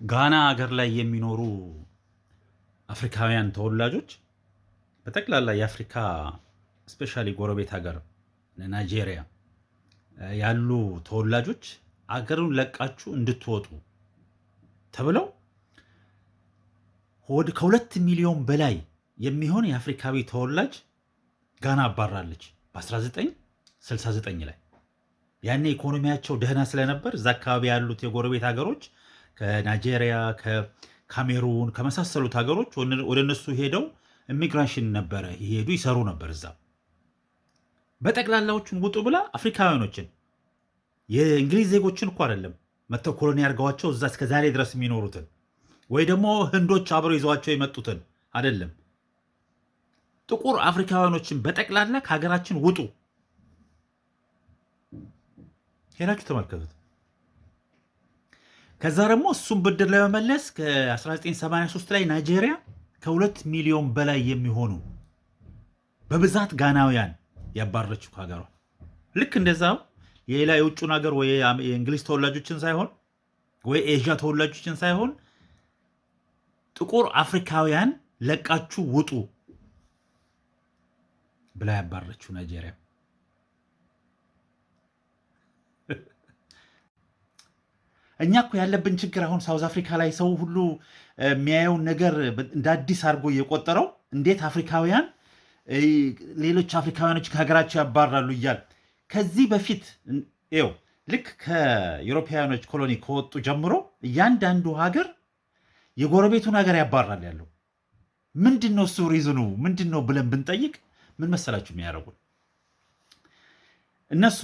ጋና ሀገር ላይ የሚኖሩ አፍሪካውያን ተወላጆች በጠቅላላ የአፍሪካ ስፔሻሊ ጎረቤት ሀገር ናይጄሪያ ያሉ ተወላጆች አገሩን ለቃችሁ እንድትወጡ ተብለው ከ2 ሚሊዮን በላይ የሚሆን የአፍሪካዊ ተወላጅ ጋና አባራለች በ1969 ላይ። ያኔ ኢኮኖሚያቸው ደህና ስለነበር እዛ አካባቢ ያሉት የጎረቤት ሀገሮች ከናይጄሪያ፣ ከካሜሩን ከመሳሰሉት ሀገሮች ወደ እነሱ ሄደው ኢሚግራሽን ነበረ ይሄዱ ይሰሩ ነበር። እዛ በጠቅላላዎቹን ውጡ ብላ አፍሪካውያኖችን የእንግሊዝ ዜጎችን እኮ አይደለም መተው ኮሎኒ አድርገዋቸው እዛ እስከ ዛሬ ድረስ የሚኖሩትን ወይ ደግሞ ህንዶች አብረው ይዘዋቸው የመጡትን አይደለም፣ ጥቁር አፍሪካውያኖችን በጠቅላላ ከሀገራችን ውጡ። ሄዳችሁ ተመልከቱት። ከዛ ደግሞ እሱም ብድር ለመመለስ ከ1983 ላይ ናይጄሪያ ከ2 ሚሊዮን በላይ የሚሆኑ በብዛት ጋናውያን ያባረችው ከሀገሯ። ልክ እንደዛው የሌላ የውጭን ሀገር ወይ የእንግሊዝ ተወላጆችን ሳይሆን ወይ ኤዥያ ተወላጆችን ሳይሆን ጥቁር አፍሪካውያን ለቃችሁ ውጡ ብላ ያባረችው ናይጄሪያ። እኛ እኮ ያለብን ችግር አሁን ሳውዝ አፍሪካ ላይ ሰው ሁሉ የሚያየውን ነገር እንደ አዲስ አድርጎ እየቆጠረው እንዴት አፍሪካውያን ሌሎች አፍሪካውያኖች ከሀገራቸው ያባራሉ እያል ከዚህ በፊት ው ልክ ከዩሮፓውያኖች ኮሎኒ ከወጡ ጀምሮ እያንዳንዱ ሀገር የጎረቤቱን ሀገር ያባራል ያለው ምንድን ነው? እሱ ሪዝኑ ምንድን ነው ብለን ብንጠይቅ ምን መሰላችሁ የሚያደርጉን እነሱ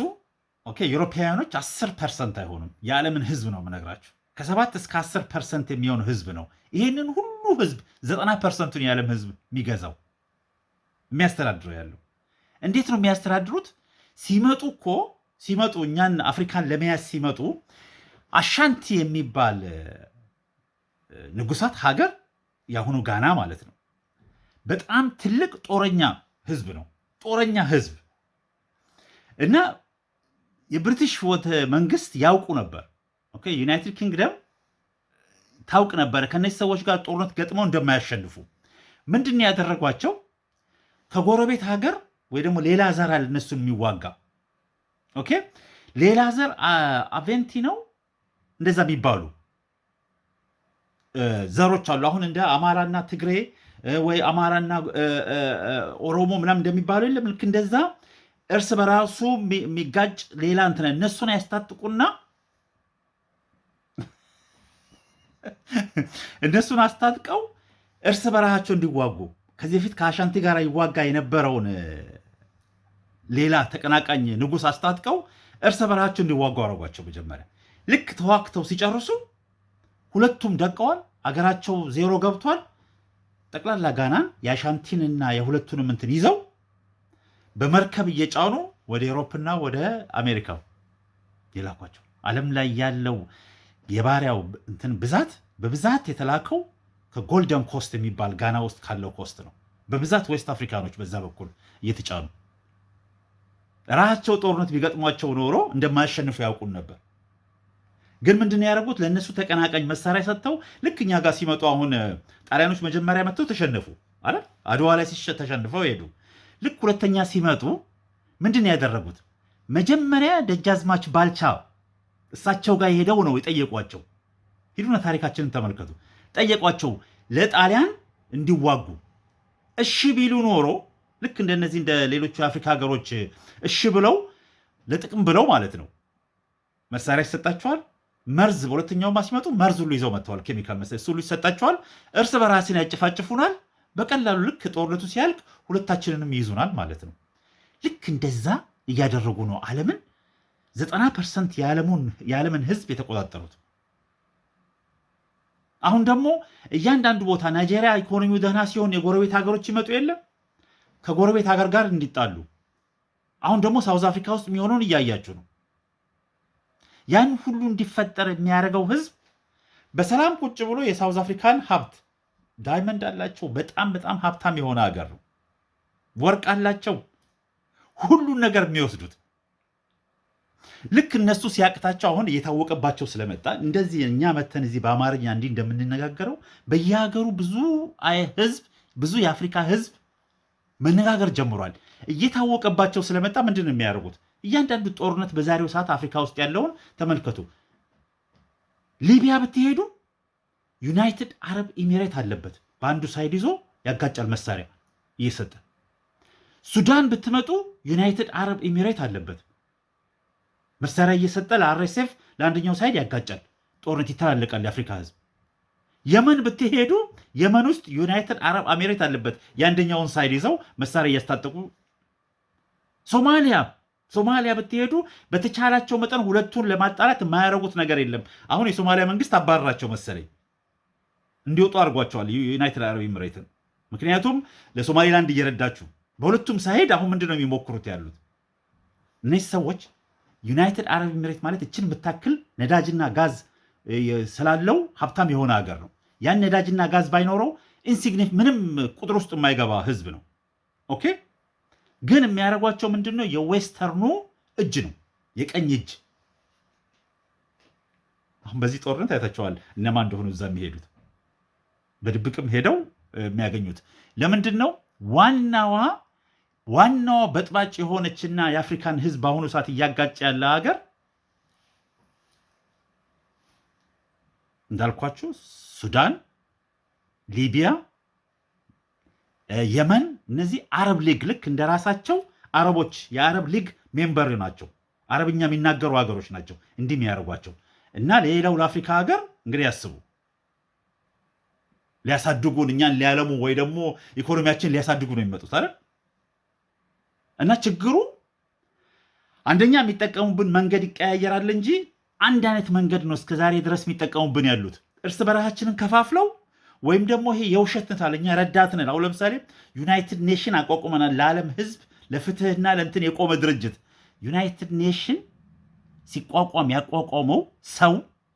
ዩሮፓውያኖች 10% አይሆኑም። የዓለምን ህዝብ ነው የምነግራችሁ። ከ7 እስከ 10% የሚሆን ህዝብ ነው ይህንን ሁሉ ህዝብ 90%ቱን የዓለም ህዝብ የሚገዛው የሚያስተዳድረው ያለው። እንዴት ነው የሚያስተዳድሩት? ሲመጡ እኛን አፍሪካን ለመያዝ ሲመጡ አሻንቲ የሚባል ንጉሳት ሀገር የአሁኑ ጋና ማለት ነው በጣም ትልቅ ጦረኛ ህዝብ ነው። ጦረኛ ህዝብ እና የብሪቲሽ መንግስት ያውቁ ነበር። ዩናይትድ ኪንግደም ታውቅ ነበረ ከነዚህ ሰዎች ጋር ጦርነት ገጥመው እንደማያሸንፉ። ምንድን ነው ያደረጓቸው? ከጎረቤት ሀገር ወይ ደግሞ ሌላ ዘር አለ እነሱን የሚዋጋ ሌላ ዘር አቬንቲ ነው እንደዛ የሚባሉ ዘሮች አሉ። አሁን እንደ አማራና ትግሬ ወይ አማራና ኦሮሞ ምናምን እንደሚባሉ የለም። ልክ እንደዛ እርስ በራሱ የሚጋጭ ሌላ እንትን እነሱን ያስታጥቁና እነሱን አስታጥቀው እርስ በራሳቸው እንዲዋጉ ከዚህ በፊት ከአሻንቲ ጋር ይዋጋ የነበረውን ሌላ ተቀናቃኝ ንጉሥ አስታጥቀው እርስ በራሳቸው እንዲዋጉ አረጓቸው። መጀመሪያ ልክ ተዋክተው ሲጨርሱ ሁለቱም ደቀዋል። አገራቸው ዜሮ ገብቷል። ጠቅላላ ጋናን የአሻንቲንና የሁለቱንም እንትን ይዘው በመርከብ እየጫኑ ወደ ኤሮፕና ወደ አሜሪካ የላኳቸው። ዓለም ላይ ያለው የባሪያው እንትን በብዛት የተላከው ከጎልደን ኮስት የሚባል ጋና ውስጥ ካለው ኮስት ነው። በብዛት ዌስት አፍሪካኖች በዛ በኩል እየተጫኑ ራሳቸው ጦርነት ቢገጥሟቸው ኖሮ እንደማያሸንፉ ያውቁን ነበር። ግን ምንድን ያደረጉት? ለእነሱ ተቀናቃኝ መሳሪያ ሰጥተው ልክ እኛ ጋር ሲመጡ አሁን ጣሊያኖች መጀመሪያ መጥተው ተሸነፉ አይደል? አድዋ ላይ ተሸንፈው ሄዱ። ልክ ሁለተኛ ሲመጡ ምንድን ያደረጉት? መጀመሪያ ደጃዝማች ባልቻ እሳቸው ጋር ሄደው ነው የጠየቋቸው። ሂዱና ታሪካችንን ተመልከቱ። ጠየቋቸው ለጣሊያን እንዲዋጉ። እሺ ቢሉ ኖሮ ልክ እንደነዚህ እንደ ሌሎቹ የአፍሪካ ሀገሮች እሺ ብለው ለጥቅም ብለው ማለት ነው መሳሪያ ይሰጣቸዋል። መርዝ በሁለተኛው ሲመጡ መርዝ ሁሉ ይዘው መጥተዋል። ኬሚካል መሳሪያ እሱ ሁሉ ይሰጣቸዋል። እርስ በራስን ያጨፋጭፉናል። በቀላሉ ልክ ጦርነቱ ሲያልቅ ሁለታችንንም ይይዙናል ማለት ነው። ልክ እንደዛ እያደረጉ ነው ዓለምን 90% የዓለምን ህዝብ የተቆጣጠሩት። አሁን ደግሞ እያንዳንዱ ቦታ ናይጄሪያ ኢኮኖሚው ደህና ሲሆን የጎረቤት ሀገሮች ይመጡ የለም ከጎረቤት ሀገር ጋር እንዲጣሉ። አሁን ደግሞ ሳውዝ አፍሪካ ውስጥ የሚሆነውን እያያችሁ ነው። ያን ሁሉ እንዲፈጠር የሚያደርገው ህዝብ በሰላም ቁጭ ብሎ የሳውዝ አፍሪካን ሀብት ዳይመንድ አላቸው። በጣም በጣም ሀብታም የሆነ ሀገር ነው። ወርቅ አላቸው። ሁሉን ነገር የሚወስዱት ልክ እነሱ ሲያቅታቸው አሁን እየታወቀባቸው ስለመጣ እንደዚህ እኛ መተን እዚህ በአማርኛ እንዲህ እንደምንነጋገረው በየሀገሩ ብዙ ህዝብ ብዙ የአፍሪካ ህዝብ መነጋገር ጀምሯል። እየታወቀባቸው ስለመጣ ምንድን ነው የሚያደርጉት? እያንዳንዱ ጦርነት በዛሬው ሰዓት አፍሪካ ውስጥ ያለውን ተመልከቱ። ሊቢያ ብትሄዱ ዩናይትድ አረብ ኤሚሬት አለበት፣ በአንዱ ሳይድ ይዞ ያጋጫል መሳሪያ እየሰጠ። ሱዳን ብትመጡ ዩናይትድ አረብ ኤሚሬት አለበት፣ መሳሪያ እየሰጠ ለአርኤስኤፍ ለአንደኛው ሳይድ ያጋጫል፣ ጦርነት ይተላለቃል የአፍሪካ ህዝብ። የመን ብትሄዱ የመን ውስጥ ዩናይትድ አረብ ኤሚሬት አለበት፣ የአንደኛውን ሳይድ ይዘው መሳሪያ እያስታጠቁ። ሶማሊያ ብትሄዱ በተቻላቸው መጠን ሁለቱን ለማጣላት የማያደርጉት ነገር የለም። አሁን የሶማሊያ መንግስት አባረራቸው መሰለኝ፣ እንዲወጡ አድርጓቸዋል ዩናይትድ አረብ ኤሚሬትን። ምክንያቱም ለሶማሊላንድ እየረዳችሁ በሁለቱም ሳይድ አሁን ምንድን ነው የሚሞክሩት ያሉት እነዚህ ሰዎች። ዩናይትድ አረብ ኤሚሬት ማለት እችን የምታክል ነዳጅና ጋዝ ስላለው ሀብታም የሆነ ሀገር ነው። ያን ነዳጅና ጋዝ ባይኖረው ኢንሲግኒፍ ምንም ቁጥር ውስጥ የማይገባ ህዝብ ነው። ኦኬ፣ ግን የሚያደርጓቸው ምንድን ነው? የዌስተርኑ እጅ ነው፣ የቀኝ እጅ። አሁን በዚህ ጦርነት አይታቸዋል እነማን እንደሆኑ እዛ የሚሄዱት በድብቅም ሄደው የሚያገኙት ለምንድን ነው? ዋናዋ በጥባጭ የሆነችና የአፍሪካን ህዝብ በአሁኑ ሰዓት እያጋጨ ያለ ሀገር እንዳልኳችሁ ሱዳን፣ ሊቢያ፣ የመን፣ እነዚህ አረብ ሊግ ልክ እንደራሳቸው አረቦች የአረብ ሊግ ሜምበር ናቸው። አረብኛ የሚናገሩ ሀገሮች ናቸው እንዲህ የሚያደርጓቸው። እና ሌላው ለአፍሪካ ሀገር እንግዲህ ያስቡ፣ ሊያሳድጉን እኛን ሊያለሙ ወይ ደግሞ ኢኮኖሚያችን ሊያሳድጉ ነው የሚመጡት አይደል? እና ችግሩ አንደኛ የሚጠቀሙብን መንገድ ይቀያየራል እንጂ አንድ አይነት መንገድ ነው እስከዛሬ ድረስ የሚጠቀሙብን ያሉት። እርስ በራሳችንን ከፋፍለው ወይም ደግሞ ይሄ የውሸት ነታል እኛ ረዳት ነን። አሁን ለምሳሌ ዩናይትድ ኔሽን አቋቁመናል፣ ለዓለም ህዝብ ለፍትህና ለእንትን የቆመ ድርጅት። ዩናይትድ ኔሽን ሲቋቋም ያቋቋመው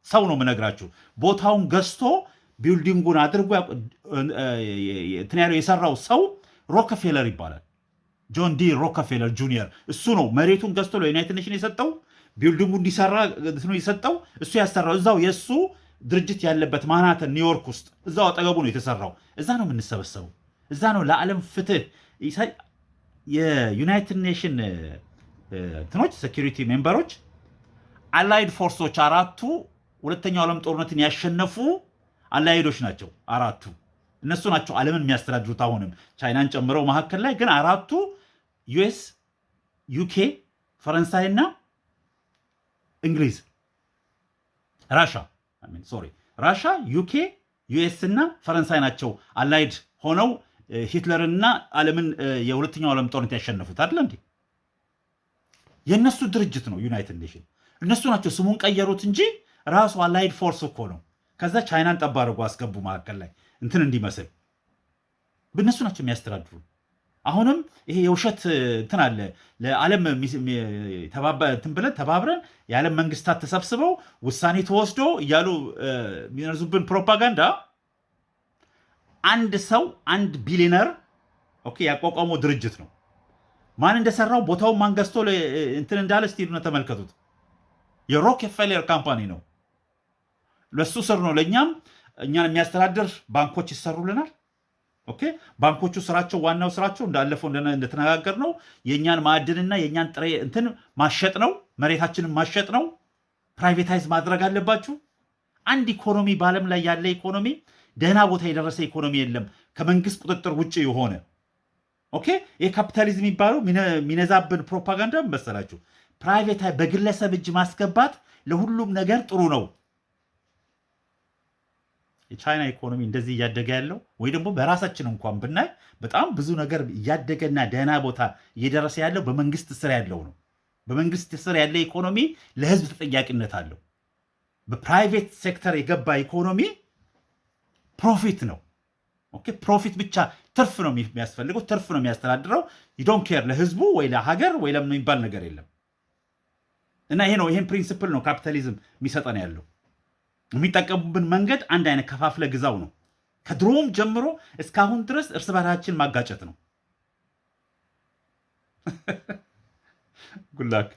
ሰው ነው የምነግራችሁ። ቦታውን ገዝቶ ቢልዲንጉን አድርጎ የሰራው ሰው ሮከፌለር ይባላል። ጆን ዲ ሮከፌለር ጁኒየር እሱ ነው መሬቱን ገዝቶ ለዩናይትድ ኔሽን የሰጠው፣ ቢልዲንጉ እንዲሰራ የሰጠው እሱ ያሰራው። እዛው የእሱ ድርጅት ያለበት ማናተን ኒውዮርክ ውስጥ እዛው አጠገቡ ነው የተሰራው። እዛ ነው የምንሰበሰበው፣ እዛ ነው ለዓለም ፍትህ። የዩናይትድ ኔሽን እንትኖች ሴኪሪቲ ሜምበሮች አላይድ ፎርሶች አራቱ ሁለተኛው ዓለም ጦርነትን ያሸነፉ አላይዶች ናቸው። አራቱ እነሱ ናቸው ዓለምን የሚያስተዳድሩት። አሁንም ቻይናን ጨምረው መካከል ላይ ግን አራቱ ዩኤስ፣ ዩኬ፣ ፈረንሳይና እንግሊዝ፣ ራሻ፣ ዩኬ፣ ዩኤስ እና ፈረንሳይ ናቸው አላይድ ሆነው ሂትለርና ዓለምን የሁለተኛው ዓለም ጦርነት ያሸነፉት አይደል እንዴ? የእነሱ ድርጅት ነው ዩናይትድ ኔሽን። እነሱ ናቸው ስሙን ቀየሩት እንጂ ራሱ አላይድ ፎርስ እኮ ነው። ከዛ ቻይናን ጠብ አድርጎ አስገቡ መካከል ላይ እንትን እንዲመስል። በእነሱ ናቸው የሚያስተዳድሩ። አሁንም ይሄ የውሸት እንትን አለ። ለዓለም እንትን ብለን ተባብረን የዓለም መንግስታት ተሰብስበው ውሳኔ ተወስዶ እያሉ የሚነርዙብን ፕሮፓጋንዳ። አንድ ሰው አንድ ቢሊነር ያቋቋመው ድርጅት ነው። ማን እንደሰራው ቦታውን ማን ገዝቶ እንትን እንዳለ እስቲ ተመልከቱት። የሮኬፌለር ካምፓኒ ነው። ለሱ ስር ነው። ለእኛም እኛን የሚያስተዳድር ባንኮች ይሰሩልናል። ባንኮቹ ስራቸው ዋናው ስራቸው እንዳለፈው እንደተነጋገር ነው የእኛን ማዕድንና የእኛን ጥሬ እንትን ማሸጥ ነው። መሬታችንን ማሸጥ ነው። ፕራይቬታይዝ ማድረግ አለባችሁ። አንድ ኢኮኖሚ በዓለም ላይ ያለ ኢኮኖሚ ደህና ቦታ የደረሰ ኢኮኖሚ የለም ከመንግስት ቁጥጥር ውጭ የሆነ። ይህ ካፒታሊዝም የሚባለው የሚነዛብን ፕሮፓጋንዳ መሰላችሁ። ፕራይቬታይዝ በግለሰብ እጅ ማስገባት ለሁሉም ነገር ጥሩ ነው። የቻይና ኢኮኖሚ እንደዚህ እያደገ ያለው ወይ ደግሞ በራሳችን እንኳን ብናይ በጣም ብዙ ነገር እያደገና ደህና ቦታ እየደረሰ ያለው በመንግስት ስር ያለው ነው። በመንግስት ስር ያለ ኢኮኖሚ ለህዝብ ተጠያቂነት አለው። በፕራይቬት ሴክተር የገባ ኢኮኖሚ ፕሮፊት ነው። ፕሮፊት ብቻ ትርፍ ነው የሚያስፈልገው፣ ትርፍ ነው የሚያስተዳድረው። ዶንት ኬር ለህዝቡ ወይ ለሀገር ወይ ለምን የሚባል ነገር የለም። እና ይሄን ፕሪንሲፕል ነው ካፒታሊዝም የሚሰጠን ያለው። የሚጠቀሙብን መንገድ አንድ አይነት ከፋፍለ ግዛው ነው። ከድሮም ጀምሮ እስካሁን ድረስ እርስ በርሳችን ማጋጨት ነው። ጉላክ